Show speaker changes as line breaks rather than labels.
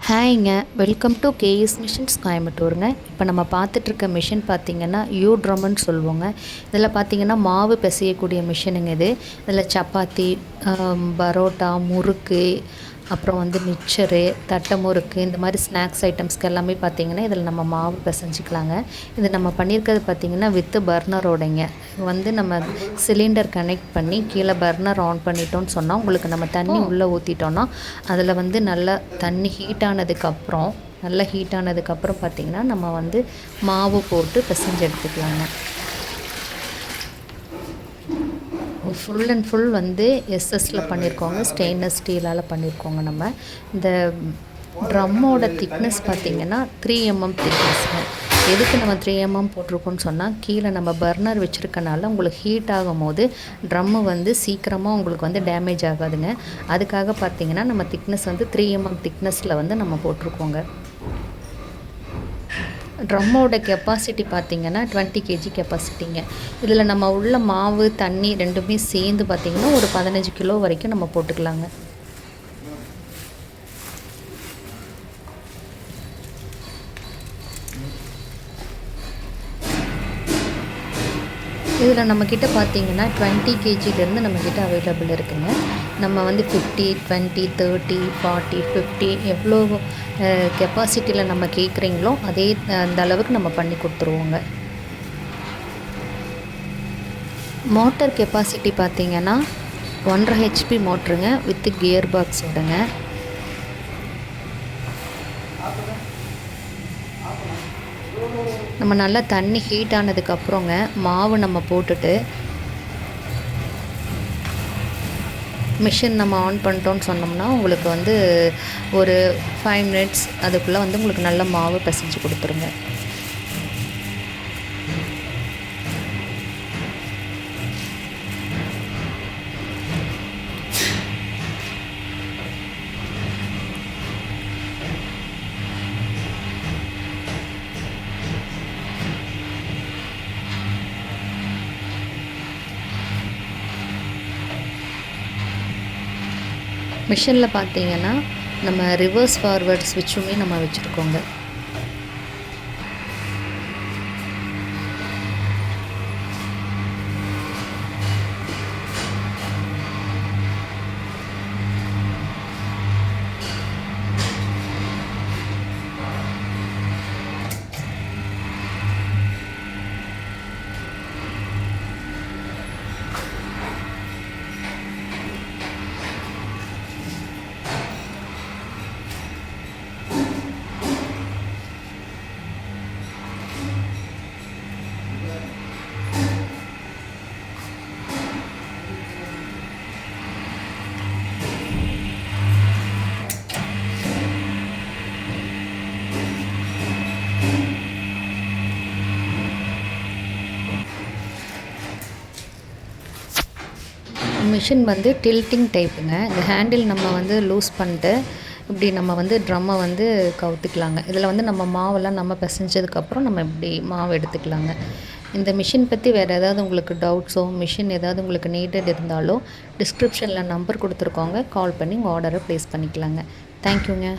ஹாய்ங்க, welcome to KS machines கோயம்புத்தூருங்க. இப்போ நம்ம பார்த்துட்ருக்க machine பார்த்திங்கன்னா யூட்ரம்னு சொல்லுவோங்க. இதில் பார்த்திங்கன்னா மாவு பிசையக்கூடிய மிஷினுங்க இது. இதில் சப்பாத்தி, பரோட்டா, முறுக்கு, அப்புறம் வந்து மிக்சரு, தட்டை முறுக்கு, இந்த மாதிரி ஸ்நாக்ஸ் ஐட்டம்ஸ்க்கு எல்லாமே பார்த்திங்கன்னா இதில் நம்ம மாவு பிசைஞ்சிக்கலாங்க. இது நம்ம பண்ணியிருக்கிறது பார்த்திங்கன்னா வித்து பர்னரோடைங்க. வந்து நம்ம சிலிண்டர் கனெக்ட் பண்ணி கீழே பர்னர் ஆன் பண்ணிட்டோன்னு சொன்னால் உங்களுக்கு நம்ம தண்ணி உள்ளே ஊற்றிட்டோன்னா அதில் வந்து நல்லா தண்ணி ஹீட் ஆனதுக்கப்புறம் பார்த்திங்கன்னா நம்ம வந்து மாவு போட்டு பிசைஞ்சு எடுத்துக்கலாங்க. ஃபுல் அண்ட் ஃபுல் வந்து எஸ்எஸ்சில் பண்ணியிருக்கோங்க, ஸ்டெயின்லெஸ் ஸ்டீலால் பண்ணியிருக்கோங்க. நம்ம இந்த ட்ரம்மோட திக்னஸ் பார்த்திங்கன்னா 3mm திக்னஸ்ங்க. எதுக்கு நம்ம 3mm போட்டிருக்கோன்னு சொன்னால் கீழே நம்ம பர்னர் வச்சுருக்கனால உங்களுக்கு ஹீட் ஆகும் போது ட்ரம்மு வந்து சீக்கிரமாக உங்களுக்கு வந்து டேமேஜ் ஆகாதுங்க. அதுக்காக பார்த்திங்கன்னா நம்ம திக்னஸ் வந்து 3mm திக்னஸில் வந்து நம்ம போட்டிருக்கோங்க. ட்ரம்மோட கெப்பாசிட்டி பார்த்திங்கன்னா 20 kg கெப்பாசிட்டிங்க. இதில் நம்ம உள்ள மாவு தண்ணி ரெண்டுமே சேர்ந்து பார்த்திங்கன்னா ஒரு 15 கிலோ வரைக்கும் நம்ம போட்டுக்கலாங்க. இதில் நம்மக்கிட்ட பார்த்திங்கன்னா 20 kgலேருந்து நம்மக்கிட்ட அவைலபிள் இருக்குதுங்க. நம்ம வந்து 50, 20, 30, 40, 50 எவ்வளோ கெப்பாசிட்டியில் நம்ம கேட்குறீங்களோ அந்த அளவுக்கு நம்ம பண்ணி கொடுத்துருவோங்க. மோட்டர் கெப்பாசிட்டி பார்த்திங்கன்னா 1.5 HP மோட்ருங்க, வித்து கியர் பாக்ஸோடுங்க. நம்ம நல்லா தண்ணி ஹீட் ஆனதுக்கப்புறங்க மாவு நம்ம போட்டுட்டு மிஷின் நம்ம ஆன் பண்ணிட்டோன்னு சொன்னோம்னா உங்களுக்கு வந்து ஒரு 5 minutes அதுக்குள்ளே வந்து உங்களுக்கு நல்ல மாவு பிசைஞ்சு கொடுத்துருங்க. மிஷினில் பார்த்திங்கன்னா நம்ம ரிவர்ஸ் ஃபார்வர்ட் ஸ்விட்சுமே நம்ம வச்சுருக்கோங்க. மிஷின் வந்து டில்ட்டிங் டைப்புங்க. இந்த ஹேண்டில் நம்ம வந்து லூஸ் பண்ணிட்டு இப்படி நம்ம வந்து ட்ரம்மை வந்து கவுத்துக்கலாங்க. இதில் வந்து நம்ம மாவெல்லாம் நம்ம பிசைஞ்சதுக்கப்புறம் நம்ம இப்படி மாவு எடுத்துக்கலாங்க. இந்த மிஷின் பற்றி வேறு ஏதாவது உங்களுக்கு டவுட்ஸோ மிஷின் ஏதாவது உங்களுக்கு நீடட் இருந்தாலோ டிஸ்கிரிப்ஷனில் நம்பர் கொடுத்துருக்கோங்க, கால் பண்ணி உங்கள் ஆர்டரை ப்ளேஸ் பண்ணிக்கலாங்க. தேங்க்யூங்க.